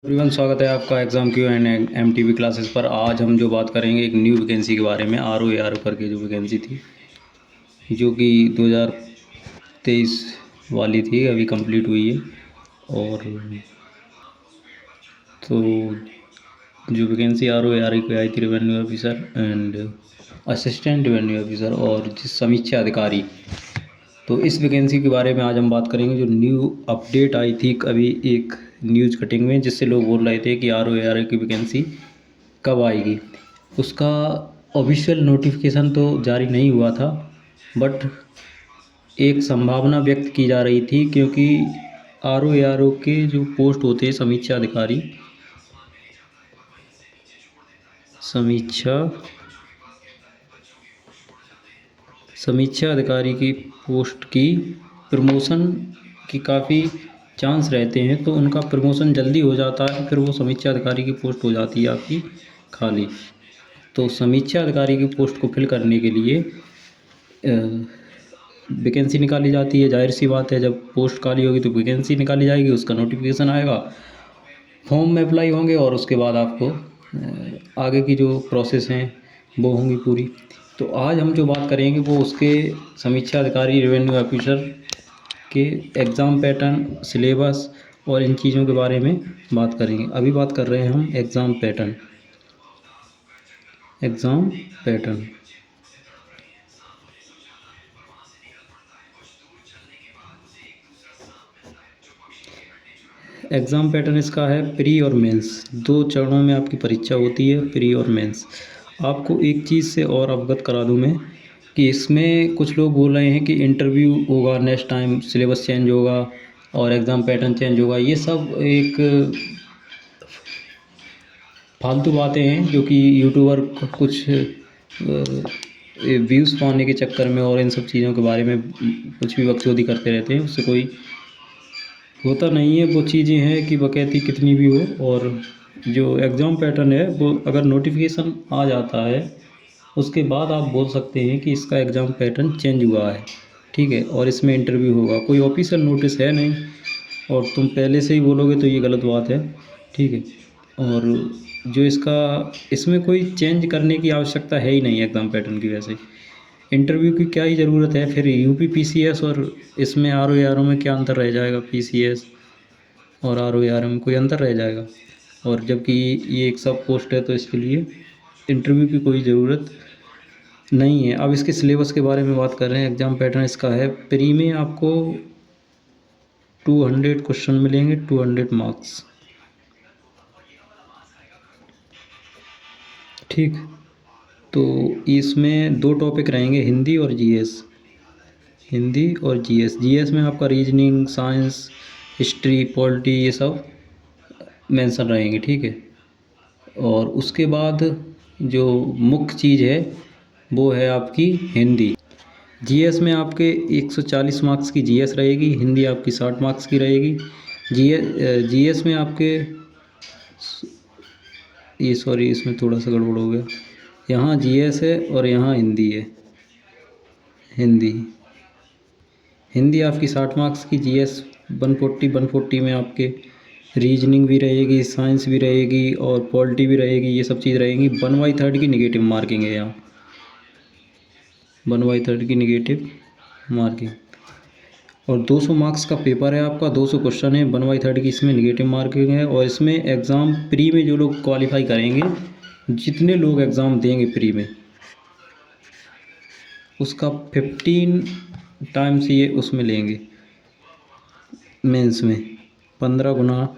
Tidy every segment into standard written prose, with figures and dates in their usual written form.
Everyone, स्वागत है आपका exam Q and MTV classes पर। आज हम जो बात करेंगे एक न्यू वैकेंसी के बारे में, आर ओ ए आर ओ करके जो वैकेंसी थी, जो कि 2023 वाली थी, अभी कंप्लीट हुई है। और तो जो vacancy R O A R O की आई थी, revenue officer and assistant revenue officer और समीक्षा अधिकारी। तो इस वैकेंसी के बारे में आज हम बात करेंगे। जो न्यू अपडेट आई थी अभी एक न्यूज़ कटिंग में, जिससे लोग बोल रहे थे कि are O A R O की वैकेंसी कब आएगी। उसका ऑफिशियल नोटिफिकेशन तो जारी नहीं हुआ था, बट एक संभावना व्यक्त की जा रही थी, क्योंकि आर ओ ए आर ओ के जो पोस्ट होते हैं समीक्षा अधिकारी की पोस्ट की प्रमोशन की काफ़ी चांस रहते हैं। तो उनका प्रमोशन जल्दी हो जाता है, फिर वो समीक्षा अधिकारी की पोस्ट हो जाती है आपकी खाली। तो समीक्षा अधिकारी की पोस्ट को फिल करने के लिए वैकेंसी निकाली जाती है। जाहिर सी बात है, जब पोस्ट खाली होगी तो वैकेंसी निकाली जाएगी, उसका नोटिफिकेशन आएगा, फॉर्म में अप्लाई होंगे और उसके बाद आपको आगे की जो प्रोसेस हैं वो होंगी पूरी। तो आज हम जो बात करेंगे वो उसके समीक्षा अधिकारी रेवेन्यू ऑफिसर के एग्ज़ाम पैटर्न, सिलेबस और इन चीज़ों के बारे में बात करेंगे। अभी बात कर रहे हैं हम एग्ज़ाम पैटर्न। एग्ज़ाम पैटर्न इसका है प्री और मेंस, दो चरणों में आपकी परीक्षा होती है, प्री और मेंस। आपको एक चीज़ से और अवगत करा दूं मैं कि इसमें कुछ लोग बोल रहे हैं कि इंटरव्यू होगा नेक्स्ट टाइम, सिलेबस चेंज होगा और एग्ज़ाम पैटर्न चेंज होगा। ये सब एक फालतू बातें हैं, जो कि यूट्यूबर कुछ व्यूज़ पाने के चक्कर में और इन सब चीज़ों के बारे में कुछ भी बकचोदी करते रहते हैं। उससे कोई होता नहीं है। वो चीज़ें हैं कि बकैती कितनी भी हो, और जो एग्ज़ाम पैटर्न है वो अगर नोटिफिकेशन आ जाता है उसके बाद आप बोल सकते हैं कि इसका एग्ज़ाम पैटर्न चेंज हुआ है, ठीक है, और इसमें इंटरव्यू होगा। कोई ऑफिशियल नोटिस है नहीं, और तुम पहले से ही बोलोगे तो ये गलत बात है, ठीक है। और जो इसमें कोई चेंज करने की आवश्यकता है ही नहीं एग्ज़ाम पैटर्न की। वैसे इंटरव्यू की क्या ही ज़रूरत है फिर। यूपी पीसीएस और इसमें आर ओ ए आर ओ में क्या अंतर रह जाएगा? पीसीएस और आर ओ ए आर ओ में कोई अंतर रह जाएगा? और जबकि ये एक सब पोस्ट है, तो इसके लिए इंटरव्यू की कोई ज़रूरत नहीं है। अब इसके सिलेबस के बारे में बात कर रहे हैं। एग्ज़ाम पैटर्न इसका है, प्री में आपको 200 क्वेश्चन मिलेंगे, 200 मार्क्स, ठीक। तो इसमें दो टॉपिक रहेंगे, हिंदी और जीएस। जीएस में आपका रीजनिंग, साइंस, हिस्ट्री, पॉलिटी, ये सब मेंशन रहेंगे, ठीक है। और उसके बाद जो मुख्य चीज़ है वो है आपकी हिंदी। जीएस में आपके 140 मार्क्स की जीएस रहेगी, हिंदी आपकी 60 मार्क्स की रहेगी। जीएस में आपके इसमें थोड़ा सा गड़बड़ हो गया। यहाँ जीएस है और यहाँ हिंदी है। हिंदी आपकी 60 मार्क्स की, जीएस 140 में आपके रीजनिंग भी रहेगी, साइंस भी रहेगी और पॉलिटी भी रहेगी, ये सब चीज़ रहेंगी। 1/3 की निगेटिव मार्किंग है यहाँ, 1/3 की निगेटिव मार्किंग। और 200 मार्क्स का पेपर है आपका, 200 क्वेश्चन है, 1/3 की इसमें निगेटिव मार्किंग है। और इसमें एग्ज़ाम प्री में जो लोग क्वालिफाई करेंगे, जितने लोग एग्ज़ाम देंगे प्री में, उसका 15 टाइम्स ये उसमें लेंगे, मेंस में 15 गुना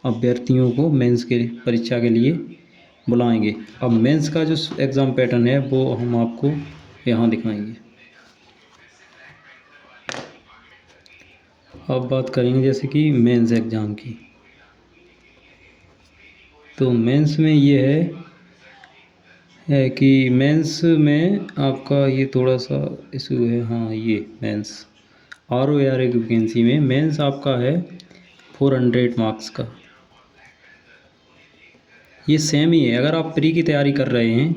अभ्यर्थियों को मेंस के परीक्षा के लिए बुलाएंगे। अब मेंस का जो एग्ज़ाम पैटर्न है वो हम आपको यहाँ दिखाएंगे। अब बात करेंगे जैसे कि मेंस एग्ज़ाम की। तो मेंस में ये है कि मेंस में आपका ये थोड़ा सा इशू है। हाँ, ये मेंस आर ओ आर की वैकेंसी में मेंस आपका है 400 मार्क्स का। ये सेम ही है। अगर आप प्री की तैयारी कर रहे हैं,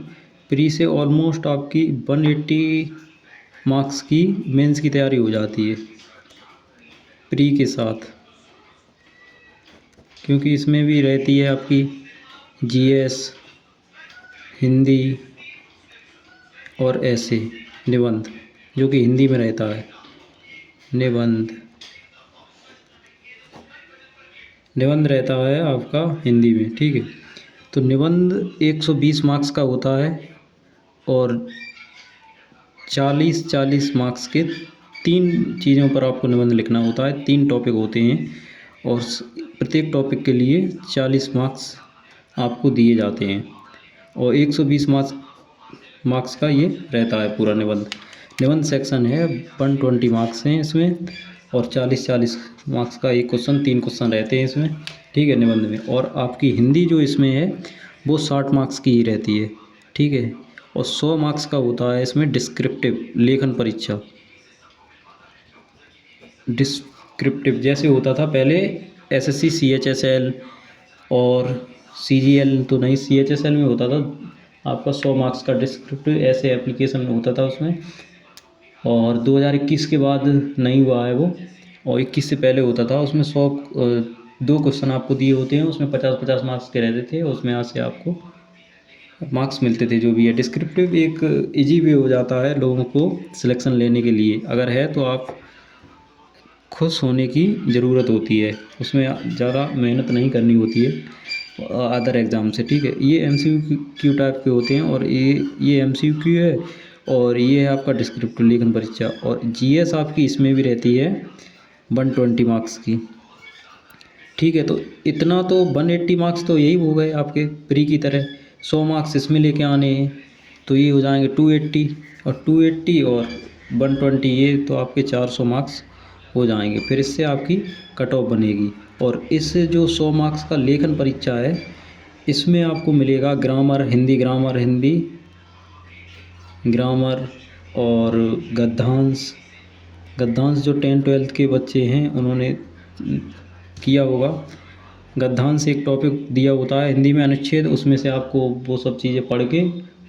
प्री से ऑलमोस्ट आपकी 180 मार्क्स की मेंस की तैयारी हो जाती है प्री के साथ, क्योंकि इसमें भी रहती है आपकी जीएस, हिंदी और ऐसे निबंध, जो कि हिंदी में रहता है। निबंध रहता है आपका हिंदी में, ठीक है। तो निबंध 120 मार्क्स का होता है और 40 मार्क्स के 3 चीज़ों पर आपको निबंध लिखना होता है। 3 टॉपिक होते हैं और प्रत्येक टॉपिक के लिए 40 मार्क्स आपको दिए जाते हैं और 120 मार्क्स का ये रहता है पूरा निबंध सेक्शन है। 120 मार्क्स हैं इसमें और 40 मार्क्स का एक क्वेश्चन, 3 क्वेश्चन रहते हैं इसमें, ठीक है, निबंध में। और आपकी हिंदी जो इसमें है वो 60 मार्क्स की ही रहती है, ठीक है। और 100 मार्क्स का होता है इसमें डिस्क्रिप्टिव लेखन परीक्षा। डिस्क्रिप्टिव जैसे होता था पहले एसएससी, सीएचएसएल और सीजीएल तो नहीं, सीएचएसएल में होता था आपका 100 मार्क्स का डिस्क्रिप्टिव, ऐसे एप्लीकेशन में होता था उसमें। और 2021 के बाद नहीं हुआ है वो, और 21 से पहले होता था उसमें 2 क्वेश्चन आपको दिए होते हैं, उसमें 50-50 मार्क्स के रहते थे, उसमें यहाँ से आपको मार्क्स मिलते थे जो भी है। डिस्क्रिप्टिव एक इजी वे हो जाता है लोगों को सिलेक्शन लेने के लिए, अगर है तो आप खुश होने की ज़रूरत होती है, उसमें ज़्यादा मेहनत नहीं करनी होती है अदर एग्ज़ाम से, ठीक है। ये एमसीक्यू टाइप के होते हैं और ये एमसीक्यू है और ये है आपका डिस्क्रिप्टिव लेखन परीक्षा। और जीएस आपकी इसमें भी रहती है 120 मार्क्स की, ठीक है। तो इतना तो 180 मार्क्स तो यही हो गए आपके प्री की तरह। 100 मार्क्स इसमें लेके आने हैं तो ये हो जाएंगे 280 और 120 ये तो आपके 400 मार्क्स हो जाएंगे। फिर इससे आपकी कट ऑफ बनेगी। और इस जो 100 मार्क्स का लेखन परीक्षा है इसमें आपको मिलेगा ग्रामर और गद्यांश जो 10-12 के बच्चे हैं उन्होंने किया होगा। गद्यांश एक टॉपिक दिया होता है हिंदी में, अनुच्छेद, उसमें से आपको वो सब चीज़ें पढ़ के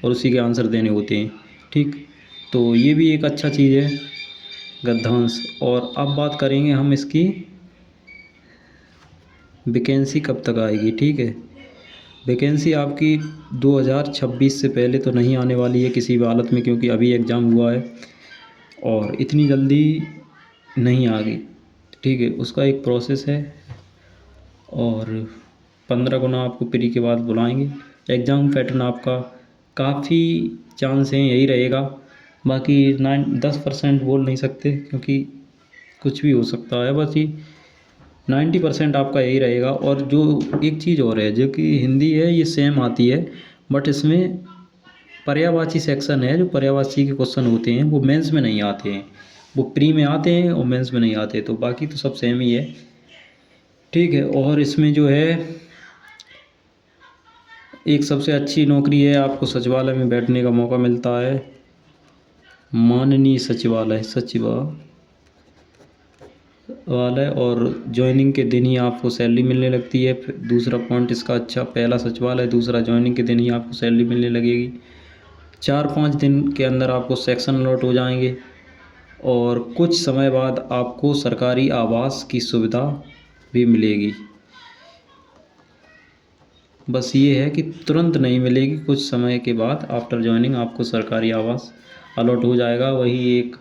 और उसी के आंसर देने होते हैं, ठीक। तो ये भी एक अच्छा चीज़ है गद्यांश। और अब बात करेंगे हम इसकी वैकेंसी कब तक आएगी, ठीक है। वैकेंसी आपकी 2026 से पहले तो नहीं आने वाली है किसी भी हालत में, क्योंकि अभी एग्ज़ाम हुआ है और इतनी जल्दी नहीं आ गई, ठीक है। उसका एक प्रोसेस है और 15 गुना आपको प्री के बाद बुलाएंगे। एग्ज़ाम पैटर्न आपका काफ़ी चांस हैं यही रहेगा, बाकी 10% बोल नहीं सकते क्योंकि कुछ भी हो सकता है, बस ये 90% आपका यही रहेगा। और जो एक चीज़ और है जो कि हिंदी है ये सेम आती है, बट इसमें पर्यायवाची सेक्शन है, जो पर्यायवाची के क्वेश्चन होते हैं वो मेंस में नहीं आते हैं, वो प्री में आते हैं और मेंस में नहीं आते, तो बाकी तो सब सेम ही है, ठीक है। और इसमें जो है एक सबसे अच्छी नौकरी है, आपको सचिवालय में बैठने का मौका मिलता है, माननीय सचिवालय और ज्वाइनिंग के दिन ही आपको सैलरी मिलने लगती है। फिर दूसरा पॉइंट इसका अच्छा, पहला सचिवालय, दूसरा ज्वाइनिंग के दिन ही आपको सैलरी मिलने लगेगी। 4-5 दिन के अंदर आपको सेक्शन अलॉट हो जाएंगे और कुछ समय बाद आपको सरकारी आवास की सुविधा भी मिलेगी। बस ये है कि तुरंत नहीं मिलेगी, कुछ समय के बाद आफ्टर ज्वाइनिंग आपको सरकारी आवास अलॉट हो जाएगा। वही एक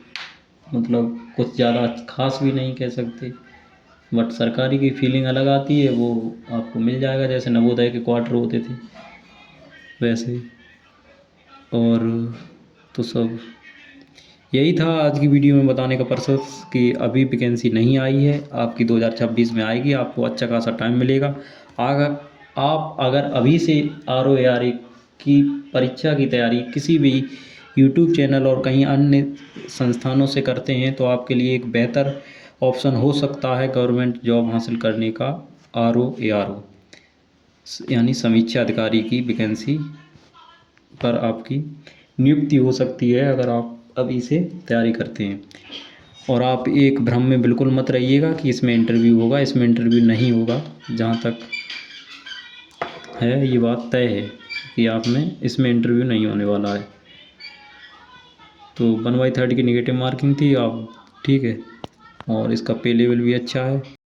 मतलब कुछ ज़्यादा खास भी नहीं कह सकते, बट सरकारी की फीलिंग अलग आती है, वो आपको मिल जाएगा, जैसे नवोदय के क्वार्टर होते थे वैसे। और तो सब यही था आज की वीडियो में बताने का पर्पस कि अभी वैकेंसी नहीं आई है, आपकी 2026 में आएगी, आपको अच्छा खासा टाइम मिलेगा। आप अगर अभी से ROARE की परीक्षा की तैयारी किसी भी YouTube चैनल और कहीं अन्य संस्थानों से करते हैं तो आपके लिए एक बेहतर ऑप्शन हो सकता है गवर्नमेंट जॉब हासिल करने का। ROARE यानी समीक्षा अधिकारी की वैकेंसी पर आपकी नियुक्ति हो सकती है अगर आप अभी से तैयारी करते हैं। और आप एक भ्रम में बिल्कुल मत रहिएगा कि इसमें इंटरव्यू होगा, इसमें इंटरव्यू नहीं होगा। जहाँ तक है ये बात तय है कि आप में इसमें इंटरव्यू नहीं होने वाला है। तो 1/3 की नेगेटिव मार्किंग थी आप, ठीक है, और इसका पे लेवल भी अच्छा है।